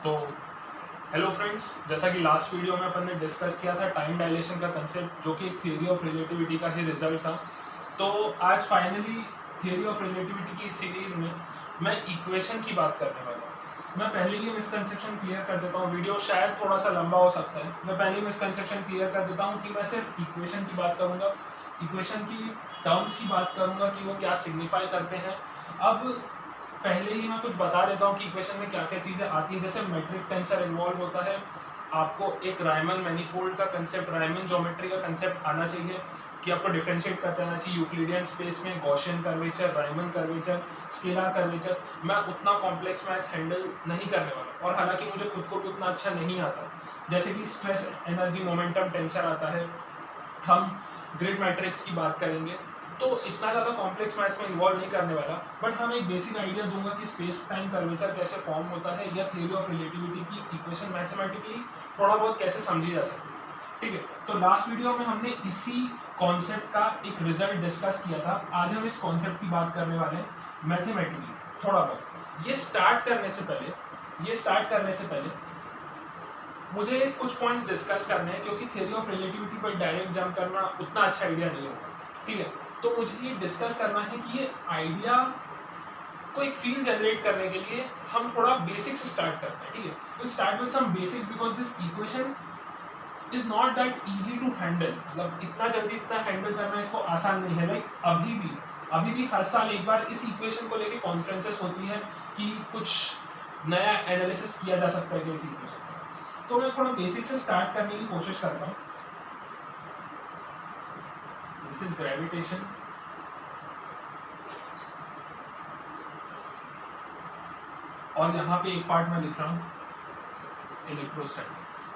तो hello friends, जैसा कि लास्ट वीडियो में अपन ने डिस्कस किया था टाइम डायलेशन का कंसेप्ट, जो कि एक थियरी ऑफ रिलेटिविटी का ही रिजल्ट था। तो आज फाइनली थियरी ऑफ रिलेटिविटी की सीरीज़ में मैं इक्वेशन की बात करने वाला हूँ। मैं पहले ही मिसकंसेप्शन क्लियर कर देता हूँ, वीडियो शायद थोड़ा सा लंबा हो सकता है। मैं पहले ही मिसकंसेप्शन क्लियर कर देता हूँ कि मैं सिर्फ इक्वेशन की बात करूँगा, इक्वेशन की टर्म्स की बात करूँगा कि वो क्या सिग्निफाई करते हैं। अब पहले ही मैं कुछ बता देता हूँ कि इक्वेशन में क्या क्या चीज़ें आती है। जैसे मैट्रिक टेंसर इन्वॉल्व होता है, आपको एक रायमन मैनीफोल्ड का कंसेप्ट, रायमन ज्योमेट्री का कंसेप्ट आना चाहिए कि आपको डिफरेंशिएट करते रहना चाहिए यूक्लिडियन स्पेस में Gaussian curvature, Riemann curvature, scalar curvature. मैं उतना कॉम्प्लेक्स मैथ्स हैंडल नहीं करने वाला, और हालांकि मुझे खुद को भी उतना अच्छा नहीं आता। जैसे कि स्ट्रेस एनर्जी मोमेंटम टेंसर आता है, हम ग्रिड मैट्रिक्स की बात करेंगे, तो इतना ज़्यादा कॉम्प्लेक्स मैथ्स में इन्वॉल्व नहीं करने वाला। बट हम एक बेसिक आइडिया दूंगा कि स्पेस टाइम कर्वेचर कैसे फॉर्म होता है, या थ्योरी ऑफ रिलेटिविटी की इक्वेशन मैथमेटिकली थोड़ा बहुत कैसे समझी जा सकती है। ठीक है, तो लास्ट वीडियो में हमने इसी कॉन्सेप्ट का एक रिजल्ट डिस्कस किया था। आज हम इस कॉन्सेप्ट की बात करने वाले हैं मैथमेटिकली थोड़ा बहुत। ये स्टार्ट करने से पहले मुझे कुछ पॉइंट्स डिस्कस करने हैं, क्योंकि थ्योरी ऑफ रिलेटिविटी पर डायरेक्ट जंप करना उतना अच्छा आइडिया नहीं होगा। ठीक है, तो मुझे ये डिस्कस करना है कि ये आइडिया को एक फील जनरेट करने के लिए हम थोड़ा बेसिक से स्टार्ट करते हैं। ठीक है, तो start with some basics, because this equation is not that easy to handle. मतलब इतना जल्दी इतना हैंडल करना इसको आसान नहीं है। लाइक अभी भी हर साल एक बार इस इक्वेशन को लेके कॉन्फ्रेंसेस होती है कि कुछ नया एनालिसिस किया जा सकता है इस इक्वेशन का। तो मैं थोड़ा बेसिक से स्टार्ट करने की कोशिश करता हूँ। दिस इज ग्रेविटेशन, और यहाँ पे एक पार्ट मैं लिख रहा हूँ इलेक्ट्रोस्टैटिक्स।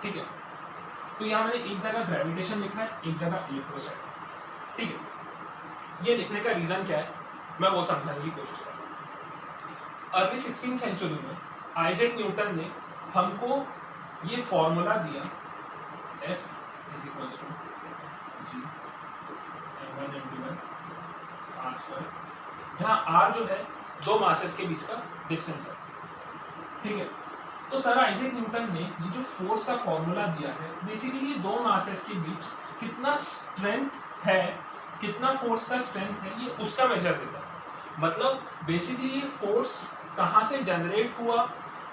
ठीक है, तो यहाँ मैंने एक जगह ग्रेविटेशन लिखा है, एक जगह इलेक्ट्रोस्टैटिक्स। ठीक है, ये लिखने का रीजन क्या है मैं वो समझाने की कोशिश कर रहा हूँ। अर्ली 16वीं सेंचुरी में आइजैक न्यूटन ने हमको ये फॉर्मूला दिया, F is equals to G m1 r², जहाँ r जो है दो मासेस के बीच का डिस्टेंस है। ठीक है, तो सर आइजैक न्यूटन ने ये जो फोर्स का फॉर्मूला दिया है, बेसिकली ये दो मासेस के बीच कितना स्ट्रेंथ है, कितना फोर्स का स्ट्रेंथ है, ये उसका मेजर देता है। मतलब बेसिकली ये फोर्स कहाँ से जनरेट हुआ,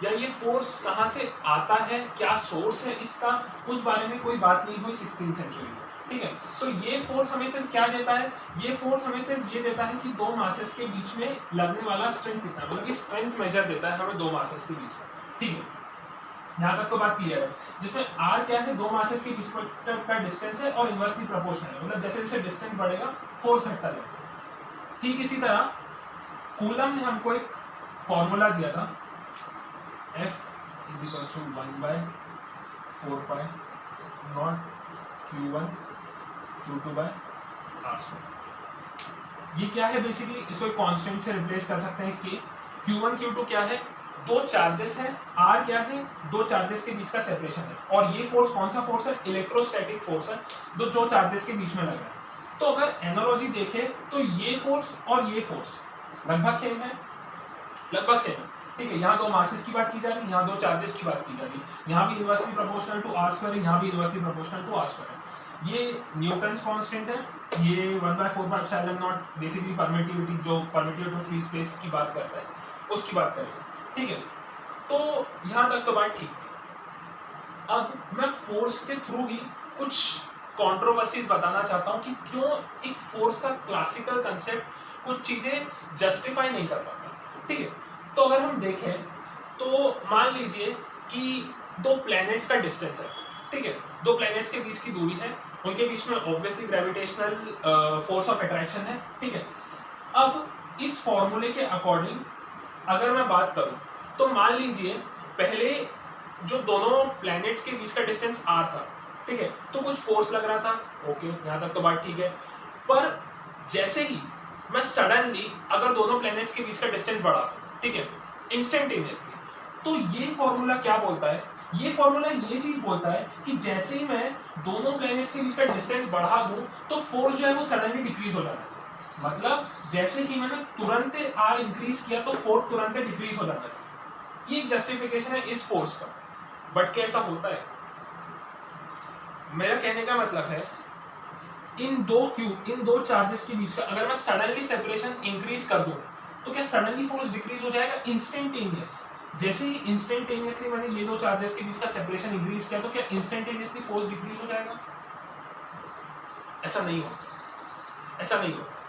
या ये फोर्स कहाँ से आता है, क्या सोर्स है इसका, उस बारे में कोई बात नहीं हुई 16वीं सेंचुरी में। ठीक है, तो ये फोर्स हमें सिर्फ क्या देता है, ये फोर्स हमें सिर्फ ये देता है कि दो मासेस के बीच में लगने वाला स्ट्रेंथ कितना, मतलब कि स्ट्रेंथ मेजर देता है हमें दो मासेस के बीच में। ठीक है, यहाँ तक तो बात क्लियर है, जिसमें r क्या है, दो मासेस के बीच का डिस्टेंस है और इनवर्सली प्रोपोर्शनल है। मतलब जैसे जैसे डिस्टेंस बढ़ेगा फोर्स घटता जाएगा। ठीक इसी तरह कूलम ने हमको एक फॉर्मूला दिया था, F is equals to 1/4 pi nought Q1 Q2 by r²। ये क्या है, बेसिकली इसको एक कांस्टेंट से रिप्लेस कर सकते हैं K। Q1 Q2 क्या है, दो चार्जेस है, R क्या है, दो चार्जेस के बीच का सेपरेशन है, और ये फोर्स कौन सा फोर्स है, इलेक्ट्रोस्टैटिक फोर्स है, दो चार्जेस के बीच में लग रहा है। तो अगर एनालॉजी देखें तो ये फोर्स और ये फोर्स लगभग सेम है, ठीक है। यहाँ दो मासेस की बात की जा रही है, यहाँ दो चार्जेस की बात की जा रही है, यहाँ भी इनवर्सली प्रोपोर्शनल टू r² है, यहाँ भी इनवर्सली प्रोपोर्शनल टू r² है। ये न्यूटन्स कांस्टेंट है, ये 1/4πε0 बेसिकली परमिटिविटी, जो परमिटिविटी ऑफ फ्री स्पेस की बात करता है, उसकी बात करेंगे। ठीक है, तो यहाँ तक तो बात ठीक थी। अब मैं फोर्स के थ्रू ही कुछ कंट्रोवर्सीज बताना चाहता हूँ कि क्यों एक फोर्स का क्लासिकल कंसेप्ट कुछ चीज़ें जस्टिफाई नहीं कर पाता। ठीक है, तो अगर हम देखें तो मान लीजिए कि दो प्लैनेट्स का डिस्टेंस है। ठीक है, दो प्लैनेट्स के बीच की दूरी है, उनके बीच में obviously gravitational force of attraction है। ठीक है, अब इस फॉर्मूले के अकॉर्डिंग अगर मैं बात करूं तो मान लीजिए पहले जो दोनों प्लैनेट्स के बीच का डिस्टेंस r था, ठीक है, तो कुछ फोर्स लग रहा था। ओके, यहाँ तक तो बात ठीक है। पर जैसे ही मैं सडनली अगर दोनों प्लैनेट्स के बीच का डिस्टेंस बढ़ा, ठीक है, इंस्टेंटेनियसली, तो ये फॉर्मूला क्या बोलता है, ये फॉर्मूला ये चीज बोलता है कि जैसे ही मैं दोनों प्लैनेट्स के बीच का डिस्टेंस बढ़ा दूं तो फोर्स जो है वो सडनली डिक्रीज हो जाना चाहिए। मतलब जैसे ही मैंने तुरंत आर इंक्रीज किया तो फोर्स तुरंत डिक्रीज हो जाना चाहिए। ये एक जस्टिफिकेशन है इस फोर्स का। बट कैसा होता है, मेरा कहने का मतलब है इन दो चार्जेस के बीच का अगर मैं सडनली सेपरेशन इंक्रीज कर दूं तो क्या सडनली फोर्स डिक्रीज हो जाएगा इंस्टेंटेनियस। जैसे ही इंस्टेंटेनियसली मैंने ये दो चार्जेस के बीच का सेपरेशन इंक्रीज किया तो क्या इंस्टेंटेनियसली फोर्स डिक्रीज हो जाएगा? ऐसा नहीं होता, ऐसा नहीं होता।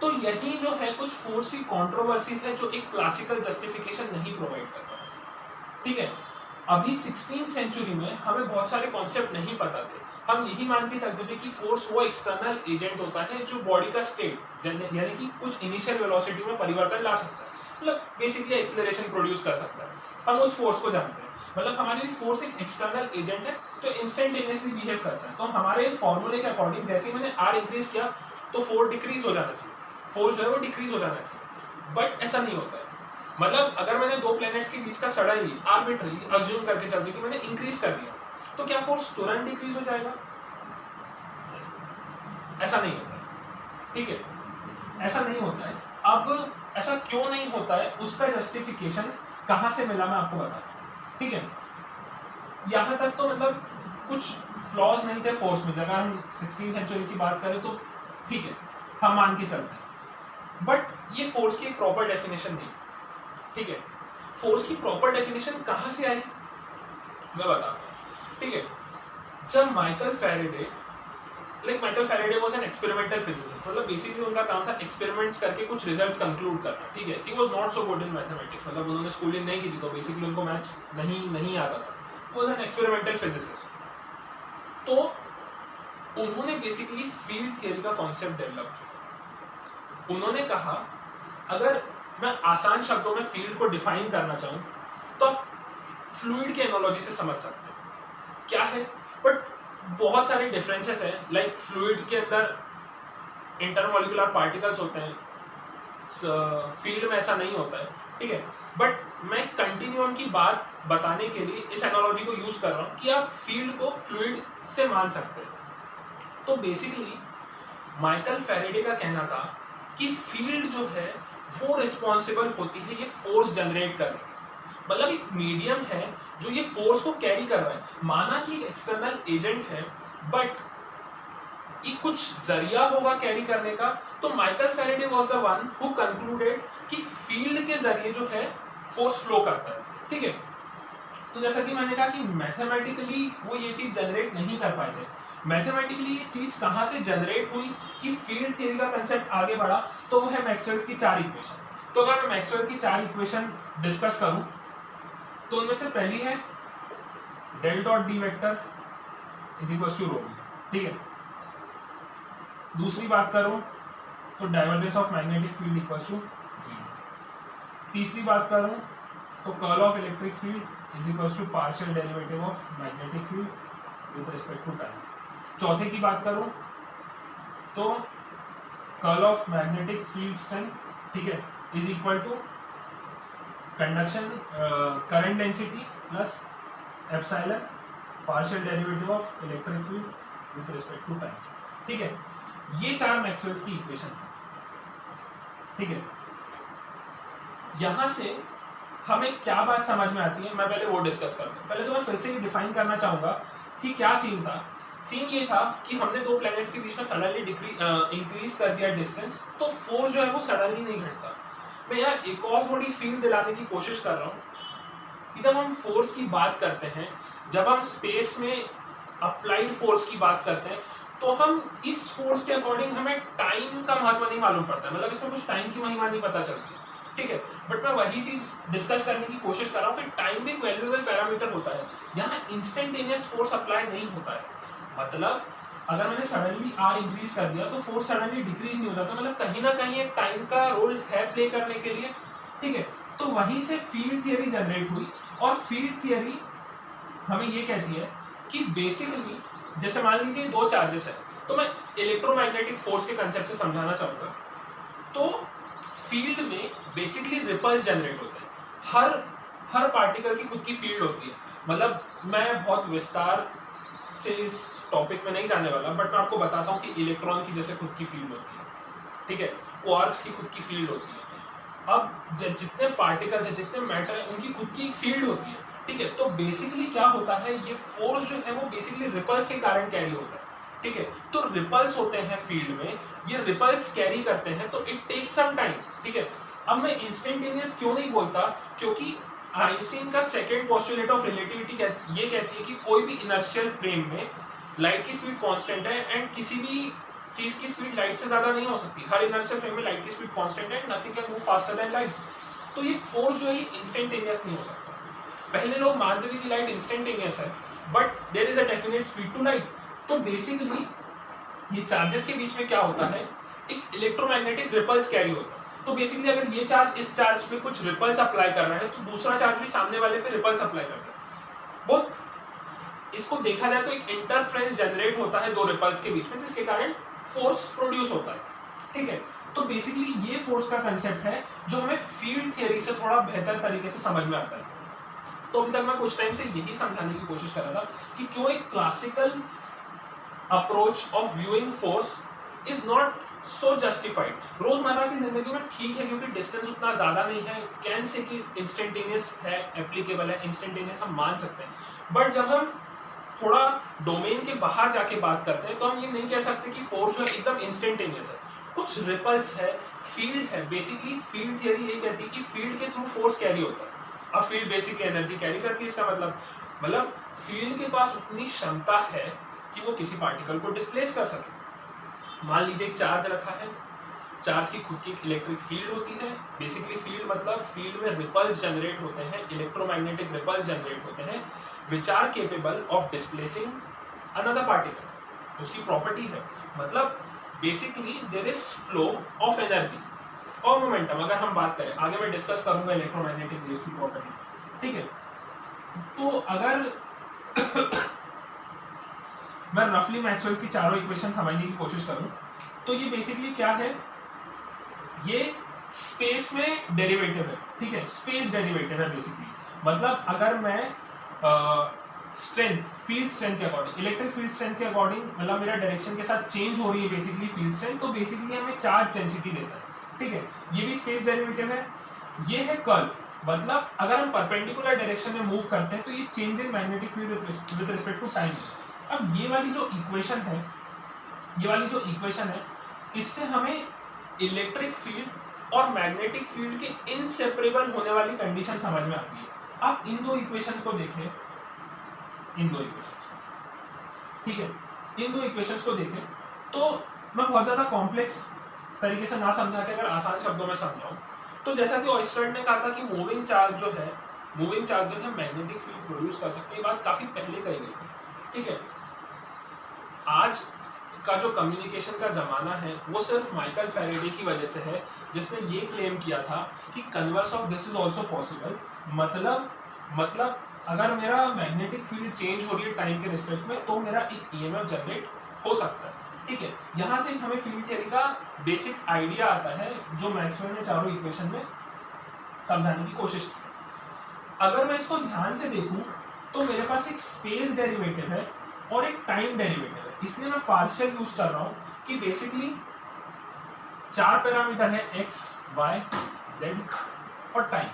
तो यही जो है कुछ फोर्स की कंट्रोवर्सीज है जो एक क्लासिकल जस्टिफिकेशन नहीं प्रोवाइड करता। ठीक है, अभी 16th सेंचुरी में हमें बहुत सारे कॉन्सेप्ट नहीं पता थे। हम यही मान के चलते थे कि फोर्स वो एक्सटर्नल एजेंट होता है जो बॉडी का स्टेट यानी कि कुछ इनिशियल वेलोसिटी में परिवर्तन ला सकता है, मतलब बेसिकली एक्सेलरेशन प्रोड्यूस कर सकता है। हम उस फोर्स को जानते हैं, मतलब हमारे लिए फोर्स एक एक्सटर्नल एजेंट है जो इंस्टेंटेनियसली बिहेव करता है। तो हमारे फॉर्मूले के अकॉर्डिंग जैसे ही मैंने आर इंक्रीज किया तो फोर्स डिक्रीज हो जाना चाहिए, फोर्स जो है वो डिक्रीज हो जाना चाहिए। बट ऐसा नहीं होता है। मतलब अगर मैंने दो प्लैनेट्स के बीच का सडनली आर्बिट्रली अज्यूम करके चलते कि मैंने इंक्रीज कर दिया तो क्या फोर्स तुरंत डिक्रीज हो जाएगा? ऐसा नहीं होता है। ठीक है, ऐसा नहीं होता है। अब ऐसा क्यों नहीं होता है उसका जस्टिफिकेशन कहां से मिला मैं आपको बताता हूं। ठीक है, यहां तक तो मतलब कुछ फ्लॉज नहीं थे फोर्स में। अगर हम 16th सेंचुरी की बात करें तो ठीक है, हम मान के चलते हैं। बट ये फोर्स की एक प्रॉपर डेफिनेशन नहीं। ठीक है, फोर्स की प्रॉपर डेफिनेशन कहां से आई मैं बताता हूं। ठीक है, जब Michael Faraday was an experimental physicist, मतलब बेसिकली उनका काम था एक्सपेरिमेंट्स करके कुछ रिजल्ट्स कंक्लूड करना। ठीक है, he was not so good in mathematics, मतलब उन्होंने स्कूलिंग नहीं की थी तो बेसिकली उनको मैथ्स नहीं आता था। Was an experimental physicist. तो उन्होंने बेसिकली फील्ड थियरी का कॉन्सेप्ट डेवलप किया। उन्होंने कहा अगर मैं आसान शब्दों में फील्ड को डिफाइन करना चाहूँ तो आप फ्लूइड के एनालॉजी से समझ सकते हैं क्या है। बट बहुत सारे डिफरेंसेस हैं, लाइक फ्लूइड के अंदर इंटरमोलिकुलर पार्टिकल्स होते हैं, फील्ड में ऐसा नहीं होता है। ठीक है, बट मैं कंटिन्यूम की बात बताने के लिए इस एनालॉजी को यूज कर रहा हूँ कि आप फील्ड को फ्लूइड से मान सकते हैं। तो बेसिकली माइकल फैराडे का कहना था कि फील्ड जो है वो रिस्पॉन्सिबल होती है ये फोर्स जनरेट करने की, मतलब एक मीडियम है जो ये फोर्स को कैरी कर रहा है। माना कि एक्सटर्नल एजेंट है बट ये कुछ जरिया होगा कैरी करने का। तो Michael Faraday was the one who concluded कि फील्ड के जरिए जो है फोर्स फ्लो करता है। ठीक है, तो जैसा कि मैंने कहा कि मैथमेटिकली वो ये चीज जनरेट नहीं कर पाए थे। मैथमेटिकली ये चीज कहाँ से जनरेट हुई कि फील्ड थियरी का कंसेप्ट आगे बढ़ा, तो वो है मैक्सवेल की 4 इक्वेशन। तो अगर मैं मैक्सवेल की 4 इक्वेशन डिस्कस करूं तो उनमें से पहली है del dot D vector is equal to rho. ठीक है, दूसरी बात करूं तो divergence of magnetic field equal to 0। तीसरी बात करूं तो curl of electric field is equal to partial derivative of magnetic field with respect to time. चौथे की बात करूं तो curl of magnetic field strength, ठीक है, is equal to conduction current density plus epsilon partial derivative of electric field with respect to time. ठीक है, ये 4 मैक्सवेल्स की इक्वेशन है। ठीक है, यहां से हमें क्या बात समझ में आती है मैं पहले वो डिस्कस करता हूं। पहले तो मैं फिर से ये डिफाइन करना चाहूंगा कि क्या सीन था। सीन ये था कि हमने दो प्लैनेट्स के बीच में सडनली इंक्रीज कर दिया डिस्टेंस, तो फोर्स जो है वो सडनली नहीं घटता। मैं यहाँ एक और थोड़ी फील दिलाने की कोशिश कर रहा हूँ कि जब हम फोर्स की बात करते हैं, जब हम स्पेस में अप्लाइड फोर्स की बात करते हैं, तो हम इस फोर्स के अकॉर्डिंग हमें टाइम का महत्व नहीं मालूम पड़ता है, मतलब इसमें कुछ टाइम की महिमा नहीं पता चलती। ठीक है, बट मैं वही चीज डिस्कस करने की कोशिश कर रहा हूँ कि टाइम एक वैल्यूएबल पैरामीटर होता है। यहाँ इंस्टेंटेनियस फोर्स अप्लाई नहीं होता है, मतलब अगर मैंने सडनली आर इंक्रीज कर दिया तो फोर्स सडनली डिक्रीज नहीं हो जाता, मतलब कहीं ना कहीं एक टाइम का रोल है प्ले करने के लिए। ठीक है, तो वहीं से फील्ड थियरी जनरेट हुई और फील्ड थियरी हमें ये कहती है कि बेसिकली जैसे मान लीजिए दो चार्जेस है, तो मैं इलेक्ट्रोमैग्नेटिक फोर्स के कंसेप्ट से समझाना चाहूँगा। तो फील्ड में बेसिकली रिपल्स जनरेट होते हैं, हर पार्टिकल की खुद की फील्ड होती है। मतलब मैं बहुत विस्तार से इस टॉपिक में नहीं जाने वाला, बट मैं आपको बताता हूँ कि इलेक्ट्रॉन की जैसे खुद की फील्ड होती है, ठीक है, क्वार्क्स की खुद की फील्ड होती है। अब जितने पार्टिकल्स हैं, जितने मैटर हैं, उनकी खुद की एक फील्ड होती है, ठीक है। तो बेसिकली क्या होता है, ये फोर्स जो है वो बेसिकली रिपल्स के कारण कैरी होता है, ठीक है। तो रिपल्स होते हैं फील्ड में, ये रिपल्स कैरी करते हैं, तो इट टेक्स सम टाइम, ठीक है। अब मैं इंस्टेंटेनियस क्यों नहीं बोलता, क्योंकि आइंस्टीन का सेकंड पोस्टुलेट ऑफ रिलेटिविटी ये कहती है कि कोई भी इनर्शियल फ्रेम में लाइट की स्पीड कांस्टेंट है, एंड किसी भी चीज की स्पीड लाइट से ज्यादा नहीं हो सकती। हर इनर्शियल फ्रेम में लाइट की स्पीड कांस्टेंट है, nothing can move faster than light. तो ये फोर्स जो है इंस्टेंटेनियस नहीं हो सकता। पहले लोग मानते थे कि लाइट इंस्टेंटेनियस है, but there is a definite speed to light. तो बेसिकली ये चार्जेस के बीच में क्या होता है, एक इलेक्ट्रोमैग्नेटिक रिपल्स कैरी होता है। तो बेसिकली अगर ये चार्ज इस चार्ज पे कुछ रिपल्स अप्लाई कर रहा है, तो दूसरा चार्ज भी सामने वाले पे रिपल्स अप्लाई करता है। बहुत इसको देखा जाए तो एक इंटरफ्रेंस जनरेट होता है दो रिपल्स के बीच में, जिसके कारण फोर्स प्रोड्यूस होता है, ठीक है। तो बेसिकली ये फोर्स का कंसेप्ट है जो हमें फील्ड थियरी से थोड़ा बेहतर तरीके से समझ में आता है। तो अभी तक मैं कुछ टाइम से यही समझाने की कोशिश कर रहा था कि क्यों एक classical approach of viewing force is not so justified. रोजमर्रा की जिंदगी में ठीक है, क्योंकि डिस्टेंस उतना ज्यादा नहीं है, कैन से कि इंस्टेंटेनियस है, एप्लीकेबल है, इंस्टेंटेनियस हम मान सकते हैं। बट जब हम थोड़ा डोमेन के बाहर जाके बात करते हैं, तो हम ये नहीं कह सकते कि फोर्स जो है एकदम इंस्टेंटेनियस है। कुछ रिपल्स है, फील्ड है। बेसिकली फील्ड थियरी यही कहती है कि फील्ड के थ्रू फोर्स कैरी होता है। अब फील्ड बेसिकली एनर्जी कैरी करती है, इसका मतलब फील्ड के पास उतनी क्षमता है कि वो किसी पार्टिकल को डिस्प्लेस कर सके। मान लीजिए एक चार्ज रखा है, चार्ज की खुद की इलेक्ट्रिक फील्ड होती है। बेसिकली फील्ड मतलब फील्ड में रिपल्स जनरेट होते हैं, इलेक्ट्रोमैग्नेटिक रिपल्स जनरेट होते हैं, which are capable of displacing another particle. उसकी प्रॉपर्टी है, मतलब basically there is flow of energy और मोमेंटम। अगर हम बात करें, आगे मैं डिस्कस करूंगा इलेक्ट्रोमैग्नेटिक वेव्स की प्रॉपर्टी, ठीक है। तो अगर मैं रफली मैक्सवेल्स की चारों इक्वेशन समझने की कोशिश करूं, तो ये बेसिकली क्या है, ये स्पेस में डेरिवेटिव है, ठीक है। स्पेस डेरिवेटिव है बेसिकली। मतलब अगर मैं स्ट्रेंथ, फील्ड स्ट्रेंथ के अकॉर्डिंग, इलेक्ट्रिक फील्ड स्ट्रेंथ के अकॉर्डिंग, मतलब मेरा डायरेक्शन के साथ चेंज हो रही है बेसिकली फील्ड स्ट्रेंथ, तो बेसिकली हमें चार्ज डेंसिटी देता है, ठीक है। ये भी स्पेस डेरिवेटिव है। ये है कर्ल, मतलब अगर हम परपेंडिकुलर डायरेक्शन में मूव करते हैं तो ये change in magnetic field with respect to time. अब ये वाली जो इक्वेशन है, इससे हमें इलेक्ट्रिक फील्ड और मैग्नेटिक फील्ड के इनसेपरेबल होने वाली कंडीशन समझ में आती है। आप इन दो इक्वेशंस को देखें, ठीक है, इन दो इक्वेशंस को देखें, तो मैं बहुत ज़्यादा कॉम्प्लेक्स तरीके से ना समझा के अगर आसान शब्दों में समझाऊं, तो जैसा कि ऑयस्टर्ड ने कहा था कि मूविंग चार्ज जो है मैग्नेटिक फील्ड प्रोड्यूस कर सकते हैं। ये बात काफ़ी पहले कही गई थी, ठीक है। आज का जो कम्युनिकेशन का ज़माना है वो सिर्फ माइकल फैराडे की वजह से है, जिसने ये क्लेम किया था कि converse of this is also possible. मतलब अगर मेरा मैग्नेटिक फील्ड चेंज हो रही है टाइम के रिस्पेक्ट में, तो मेरा एक ईएमएफ जनरेट हो सकता है, ठीक है। यहाँ से हमें फील्ड थियरी का बेसिक आइडिया आता है, जो मैक्सवेल ने चारों इक्वेशन में समझाने की कोशिश की। अगर मैं इसको ध्यान से देखूँ तो मेरे पास एक स्पेस डेरिवेटिव है और एक टाइम डेरिवेटिव है। इसलिए मैं पार्शियल यूज कर रहा हूँ कि बेसिकली 4 पैरामीटर है, एक्स, वाई, जेड और टाइम,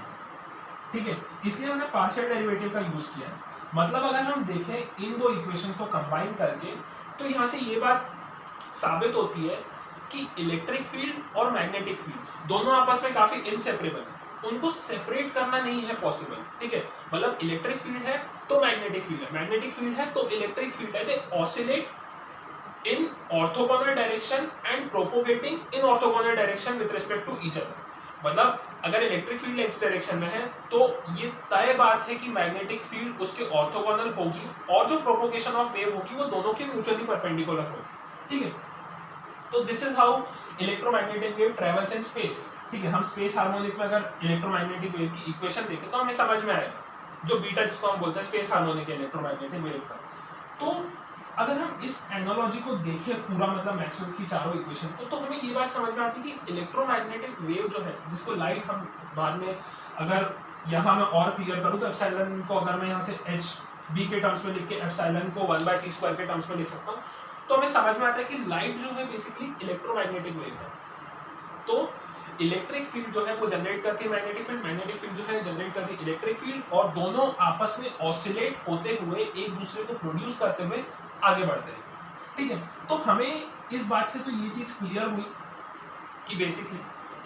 ठीक है। इसलिए मैंने पार्शियल डेरिवेटिव का यूज किया है। मतलब अगर हम देखें इन दो इक्वेशन को कंबाइन करके, तो यहाँ से ये बात साबित होती है कि इलेक्ट्रिक फील्ड और मैग्नेटिक फील्ड दोनों आपस में काफी इनसेपरेबल है, उनको सेपरेट करना नहीं है पॉसिबल, ठीक है। मतलब इलेक्ट्रिक फील्ड है तो मैग्नेटिक फील्ड है, मैग्नेटिक फील्ड है तो इलेक्ट्रिक फील्ड है। They oscillate in orthogonal direction and propagating in orthogonal direction with respect to each other. मतलब अगर इलेक्ट्रिक फील्ड एक्स डायरेक्शन में है, तो ये तय बात है कि मैग्नेटिक फील्ड उसके ऑर्थोगोनल होगी, और जो प्रोपोगेशन ऑफ वेव होगी वो दोनों के म्यूचुअली परपेंडिकुलर होगी, ठीक है। तो this is how electromagnetic wave travels in space, ठीक है। हम स्पेस हार्मोनिक में अगर इलेक्ट्रोमैग्नेटिक वेव की इक्वेशन देखें तो हमें समझ में आएगा, जो बीटा जिसको हम बोलते हैं स्पेस हार्मोनिक इलेक्ट्रोमैग्नेटिक वेव का। तो अगर हम इस एनालॉजी को देखें पूरा, मतलब मैक्सवेल की चारों इक्वेशन को, तो हमें ये बात समझ में आती है कि इलेक्ट्रोमैग्नेटिक वेव जो है, जिसको लाइट हम बाद में अगर यहाँ मैं और क्लियर करूँ तो एप्सिलॉन को अगर मैं यहाँ से एच बी के टर्म्स में लिख के एप्सिलॉन को 1/c² के टर्म्स में लिख सकता हूँ, तो हमें समझ में आता है कि लाइट जो है बेसिकली इलेक्ट्रोमैग्नेटिक वेव है। तो इलेक्ट्रिक फील्ड जो है वो जनरेट करती है मैग्नेटिक फील्ड, मैग्नेटिक फील्ड जो है जनरेट करती है इलेक्ट्रिक फील्ड, और दोनों आपस में ऑसिलेट होते हुए एक दूसरे को प्रोड्यूस करते हुए आगे बढ़ते हैं। ठीक है, तो हमें इस बात से तो ये चीज़ क्लियर हुई कि बेसिकली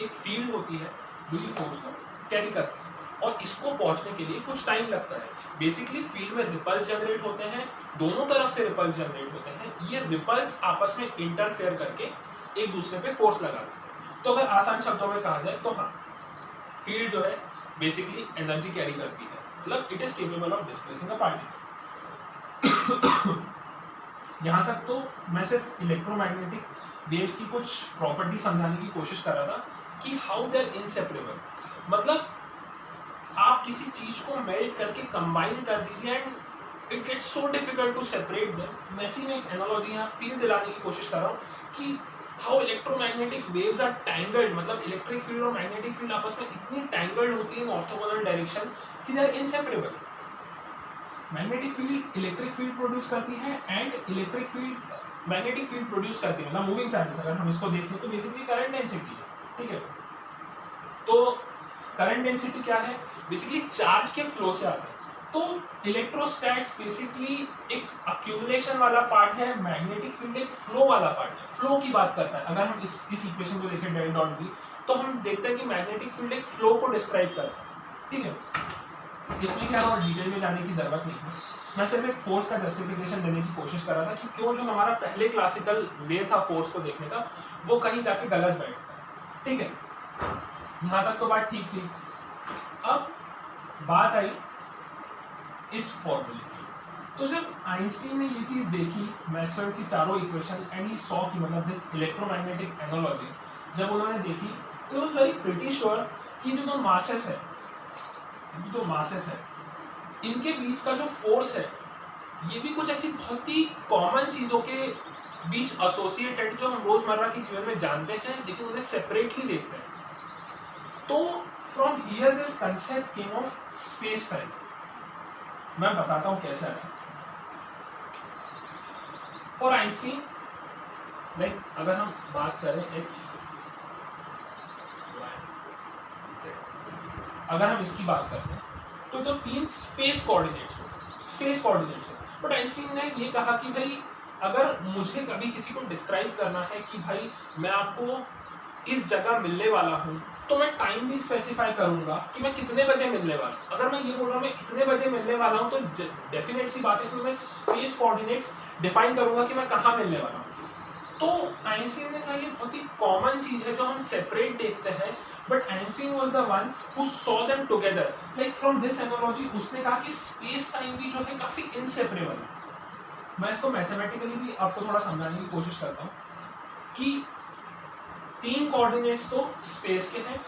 एक फील्ड होती है जो ये फोर्स को कैरी करती है, और इसको पहुंचने के लिए कुछ टाइम लगता है। बेसिकली फील्ड में रिपल्स जनरेट होते हैं, दोनों तरफ से रिपल्स जनरेट होते हैं, ये रिपल्स आपस में इंटरफेयर करके एक दूसरे पे फोर्स लगाते हैं। तो अगर आसान शब्दों में कहा जाए तो हाँ, फील्ड जो है बेसिकली एनर्जी कैरी करती है, मतलब it is capable of displacing a particle. यहाँ तक तो मैं सिर्फ इलेक्ट्रोमैग्नेटिक वेव्स की कुछ प्रॉपर्टी समझाने की कोशिश कर रहा था कि हाउ दे आर इनसेपरेबल, मतलब आप किसी चीज को मेल्ट करके कंबाइन कर दीजिए and it gets so difficult to separate them. वैसी मैं एक एनालॉजी यहाँ फील दिलाने की कोशिश कर रहा हूँ कि how electromagnetic waves are tangled, मतलब इलेक्ट्रिक फील्ड और मैग्नेटिक फील्ड आपस में इतनी टैंगल्ड होती है इन ऑर्थोगोनल डायरेक्शन कि they are inseparable. Magnetic field electric field produce करती है and electric field magnetic field produce करती है, मतलब मूविंग चार्जेस अगर हम इसको देखें तो बेसिकली करंट डेंसिटी है। ठीक है, तो करंट डेंसिटी क्या है, बेसिकली चार्ज के फ्लो से आता है। तो इलेक्ट्रोस्टैट्स बेसिकली एक अक्यूमुलेशन वाला पार्ट है, मैग्नेटिक फील्ड एक फ्लो वाला पार्ट है, फ्लो की बात करता है। अगर हम इस इक्वेशन को देखें डेल डॉट बी, तो हम देखते हैं कि मैग्नेटिक फील्ड एक फ्लो को डिस्क्राइब करता है। ठीक है, इसमें क्या और डिटेल में जाने की जरूरत नहीं है, मैं सिर्फ एक फोर्स का जस्टिफिकेशन देने की कोशिश कर रहा था कि क्यों जो हमारा पहले क्लासिकल वे था फोर्स को देखने का वो कहीं जाके गलत बैठता है। ठीक है, यहाँ तक तो बात ठीक थी। अब बात आई इस फॉर्मूले की। तो जब आइंस्टीन ने ये चीज़ देखी, मैक्सवेल की चारों इक्वेशन, एंड ही सॉ की मतलब दिस इलेक्ट्रोमैग्नेटिक एनालॉजी जब उन्होंने देखी तो वाज वेरी प्रीटी श्योर कि जो दो मासेस है इनके बीच का जो फोर्स है ये भी कुछ ऐसी बहुत ही कॉमन चीज़ों के बीच एसोसिएटेड जो हम रोज़मर्रा की जीवन में जानते हैं लेकिन उन्हें सेपरेटली देखते हैं। तो from here this concept came of space time. मैं बताता हूँ कैसे आया। फॉर आइंस्टीन, लाइक अगर हम बात करें एक्स अगर हम इसकी बात करते हैं तो तीन स्पेस कोऑर्डिनेट्स हो। बट आइंस्टीन ने ये कहा कि भाई अगर मुझे कभी किसी को डिस्क्राइब करना है कि भाई मैं आपको इस जगह मिलने वाला हूँ तो मैं टाइम भी स्पेसिफाई करूँगा कि मैं कितने बजे मिलने वाला हूँ। अगर मैं ये बोल रहा हूँ मैं इतने बजे मिलने वाला हूँ तो डेफिनेट सी बात है कि मैं स्पेस कोऑर्डिनेट्स डिफाइन करूँगा कि मैं कहाँ मिलने वाला हूँ। तो आइंस्टीन ने कहा ये बहुत ही कॉमन चीज़ है जो हम सेपरेट देखते हैं, but Einstein was the one who saw them together. Like from this analogy उसने कहा कि स्पेस टाइम भी जो है काफ़ी इनसेपरेबल है। मैं इसको मैथमेटिकली भी आपको थोड़ा समझाने की कोशिश करता हूँ कि तीन कोऑर्डिनेट्स तो स्पेस के हैं,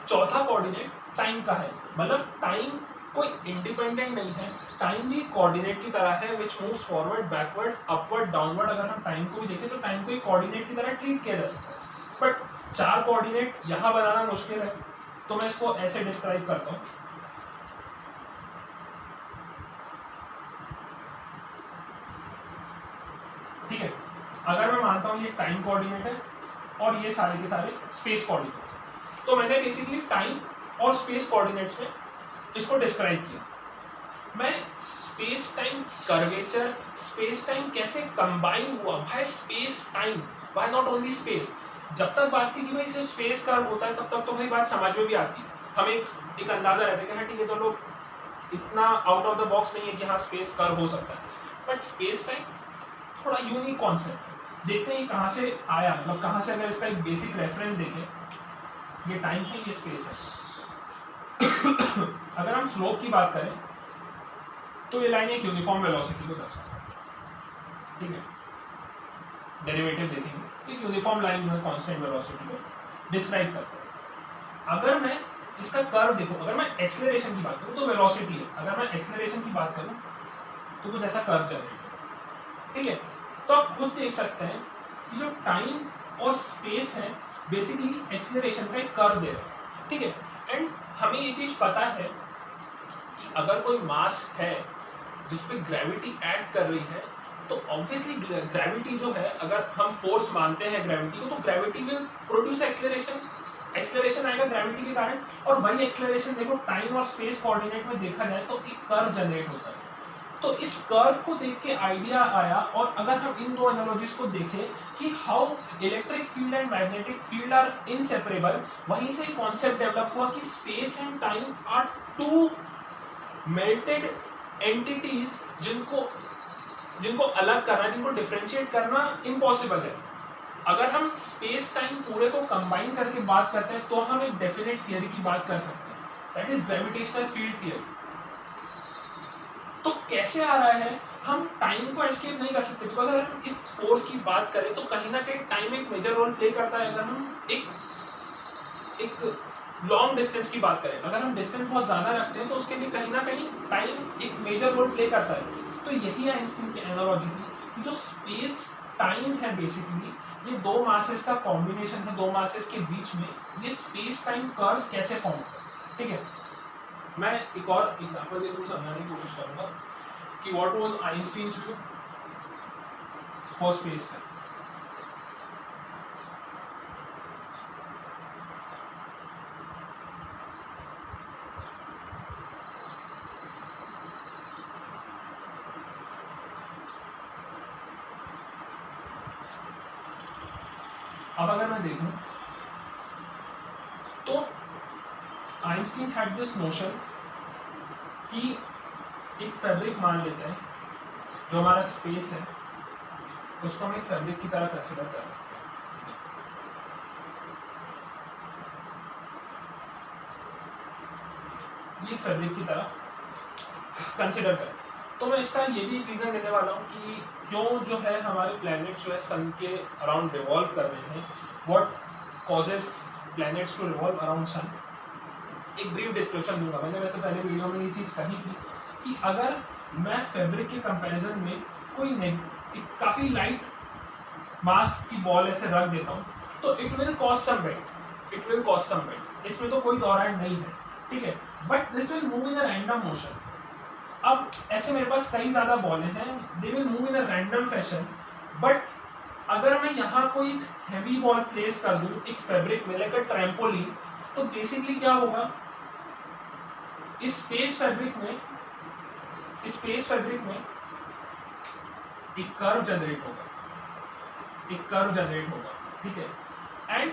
चौथा कोऑर्डिनेट टाइम का है। मतलब टाइम कोई इंडिपेंडेंट नहीं है, टाइम भी कोऑर्डिनेट की तरह है विच moves forward, backward, upward, downward. अगर हम टाइम को भी देखें तो टाइम को एक कोऑर्डिनेट की तरह ट्रीट किया जा सकता है। बट चार कोऑर्डिनेट यहाँ बनाना मुश्किल है, तो मैं इसको ऐसे डिस्क्राइब करता हूँ। ठीक है, अगर मैं मानता हूँ ये टाइम कोऑर्डिनेट है और ये सारे के सारे स्पेस कोऑर्डिनेट्स हैं, तो मैंने बेसिकली टाइम और स्पेस कोऑर्डिनेट्स में इसको डिस्क्राइब किया। मैं space time curvature, space time कैसे कंबाइन हुआ, भाई स्पेस टाइम, भाई नॉट ओनली स्पेस। जब तक बात थी कि भाई सिर्फ स्पेस कर्व होता है तब तक तो भाई बात समझ में भी आती है, हमें एक अंदाजा रहता है कि हाँ ठीक है चलो इतना आउट ऑफ द बॉक्स नहीं है कि हाँ स्पेस कर्व हो सकता है। बट स्पेस टाइम थोड़ा यूनिक कॉन्सेप्ट है। देखते हैं ये कहाँ से आया, मतलब कहाँ से, अगर इसका एक बेसिक रेफरेंस देखें, ये टाइम है, ये स्पेस है। अगर हम स्लोप की बात करें तो ये लाइन एक यूनिफॉर्म वेलोसिटी को दर्शाता है। ठीक है, डेरिवेटिव देखेंगे तो यूनिफॉर्म लाइन जो है कांस्टेंट वेलोसिटी को डिस्क्राइब करता है। अगर मैं इसका कर्व देखूं, अगर मैं एक्सेलरेशन की बात करूं तो वेलोसिटी है, अगर मैं एक्सेलरेशन की बात करूं तो कुछ ऐसा कर्व जनरेट है। ठीक है, तो आप खुद देख सकते हैं कि जो टाइम और स्पेस है बेसिकली एक्सेलरेशन का एक कर्व दे रहा है। ठीक है, एंड हमें ये चीज़ पता है कि अगर कोई मास है जिस पे ग्रेविटी एक्ट कर रही है, तो ऑब्वियसली ग्रेविटी जो है, अगर हम फोर्स मानते हैं ग्रेविटी को, तो gravity will produce acceleration. Acceleration आएगा ग्रेविटी के कारण, और वही एक्सेलरेशन देखो टाइम और स्पेस कोऑर्डिनेट में देखा जाए तो एक कर्व जनरेट होता है। तो इस कर्व को देख के आइडिया आया, और अगर हम इन दो एनालॉजीज को देखें कि how electric field and magnetic field are inseparable, वहीं से कॉन्सेप्ट डेवलप हुआ कि space and time are two melted entities जिनको अलग करना, जिनको डिफरेंशिएट करना इम्पॉसिबल है। अगर हम स्पेस टाइम पूरे को कंबाइन करके बात करते हैं तो हम एक डेफिनेट थियरी की बात कर सकते हैं, that is gravitational field theory. तो कैसे आ रहा है, हम टाइम को एस्केप नहीं कर सकते, बिकॉज अगर हम इस फोर्स की बात करें तो कहीं ना कहीं टाइम एक मेजर रोल प्ले करता है। अगर हम एक लॉन्ग डिस्टेंस की बात करें, अगर हम डिस्टेंस बहुत ज़्यादा रखते हैं तो उसके लिए कहीं ना कहीं टाइम एक मेजर रोल प्ले करता है। तो यही आइंस्टीन की एनालॉजी थी कि जो स्पेस टाइम है बेसिकली ये दो मासेस का कॉम्बिनेशन है, दो मासेस के बीच में ये स्पेस टाइम कर्व कैसे फॉर्म होता है। ठीक है, मैं एक और एग्जांपल देकर समझाने की कोशिश करूंगा कि what was Einstein's view for space time. अब अगर मैं देखूं तो आइंस्टीन हैड दिस नोशन कि एक फैब्रिक मान लेते हैं, जो हमारा स्पेस है उसको हम एक फैब्रिक की तरह कंसिडर कर सकते हैं। ये एक फैब्रिक की तरह कंसिडर करें, तो मैं इसका ये भी रीज़न देने वाला हूँ कि क्यों जो है हमारे प्लैनेट्स जो है सन के अराउंड रिवॉल्व कर रहे हैं, what causes planets to revolve around sun. एक ब्रीफ डिस्क्रिप्शन दूंगा। मैंने वैसे पहले वीडियो में ये चीज़ कही थी कि अगर मैं फैब्रिक के कंपैरिजन में कोई एक काफ़ी लाइट मास की बॉल ऐसे रख देता हूँ तो it will cause some weight, इसमें तो कोई दौरान नहीं है, ठीक है, but this will move in a random motion. अब ऐसे मेरे पास कई ज़्यादा बॉलें हैं, they will move in a random fashion, but अगर मैं यहाँ कोई एक हैवी बॉल प्लेस कर दूँ एक फैब्रिक में लाइक अ ट्रैम्पोलिन, तो बेसिकली क्या होगा, इस स्पेस फैब्रिक में एक कर्व जनरेट होगा, ठीक है, and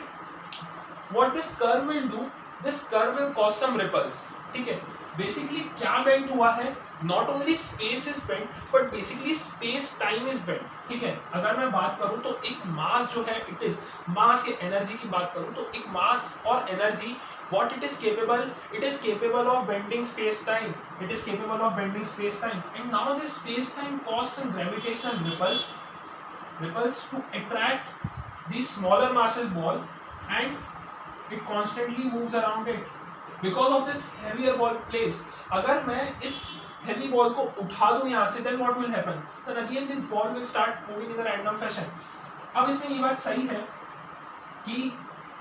what this curve will do, this curve will cause some ripples. ठीक है, बेसिकली क्या बेंड हुआ है, not only space is bend but basically space time is bend. ठीक है, अगर मैं बात करूं तो एक मास जो है, इट इज मास या एनर्जी की बात करूं तो एक मास और energy what it is capable of bending space time, and now this space time causes some gravitational ripples to attract these smaller masses ball, and it constantly moves around it because of this heavier ball placed. अगर मैं इस heavy ball को उठा दूं यहाँ से, then what will happen, then again this ball will start moving in a random fashion. अब इसमें ये बात सही है कि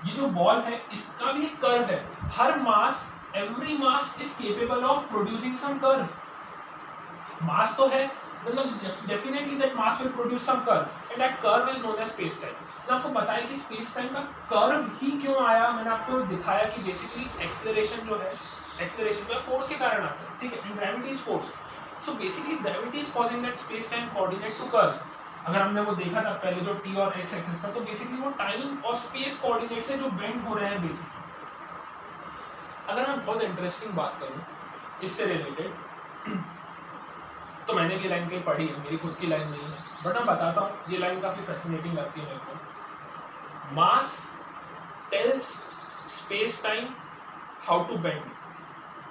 ये जो बॉल है इसका भी एक कर्व है, हर mass, every mass is capable of producing some curve. Mass तो है, मतलब definitely that mass will produce some curve, and that curve is known as space time. मैंने आपको बताया कि स्पेस टाइम का कर्व ही क्यों आया, मैंने आपको दिखाया कि बेसिकली एक्सेलरेशन जो है फोर्स के कारण आता है, ठीक है, and gravity is force, so basically gravity is causing that space time coordinate to curve. अगर हमने वो देखा था पहले जो टी और एक्स एक्सिस था, तो बेसिकली वो टाइम और स्पेस कोऑर्डिनेट से जो बेंड हो रहे हैं बेसिकली। अगर मैं बहुत इंटरेस्टिंग बात करूं इससे रिलेटेड, तो मैंने भी लाइन कहीं पढ़ी है, मेरी खुद की लाइन नहीं है, बट मैं बताता हूँ, ये लाइन काफ़ी फैसिनेटिंग लगती है मेरे को। Mass tells space time how to bend.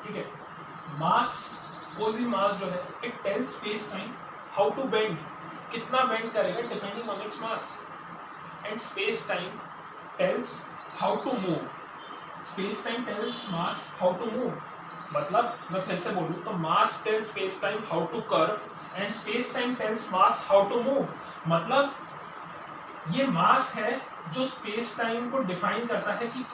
ठीक है, मास, कोई भी मास जो है, it tells space time how to bend, कितना बेंड करेगा depending on its mass, and space time tells how to move, space time tells mass how to move. मतलब मैं फिर से बोलूँ तो mass tells space time how to curve and space time tells mass how to move. मतलब ये मास है जो स्पेस टाइम को डिफाइन करता है कि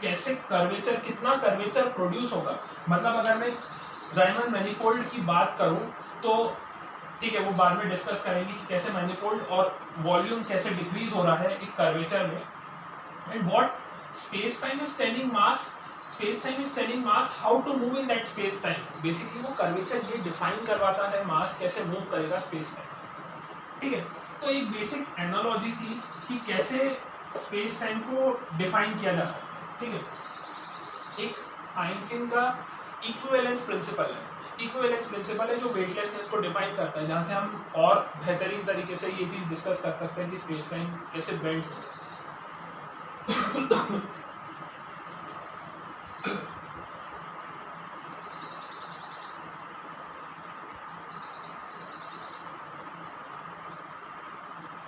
कैसे कर्वेचर, कितना कर्वेचर प्रोड्यूस होगा। मतलब अगर मैं रायमन मैनिफोल्ड की बात करूं तो ठीक है, वो बाद में डिस्कस करेंगे कि कैसे मैनिफोल्ड और वॉल्यूम कैसे डिक्रीज हो रहा है एक कर्वेचर में, and what space time is telling mass, space time is telling mass how to move in that space time. Basically वो कर्वेचर ये डिफाइन करवाता है मास कैसे मूव करेगा स्पेस टाइम। ठीक है, तो एक बेसिक एनालॉजी थी कि कैसे स्पेस टाइम को डिफाइन किया जा सकता है। ठीक है, एक आइंस्टीन का इक्विवेलेंस प्रिंसिपल है, इक्विवेलेंस प्रिंसिपल है जो वेटलेसनेस को डिफाइन करता है, जहाँ से हम और बेहतरीन तरीके से ये चीज़ डिस्कस कर सकते हैं कि स्पेस टाइम कैसे बेंड हो।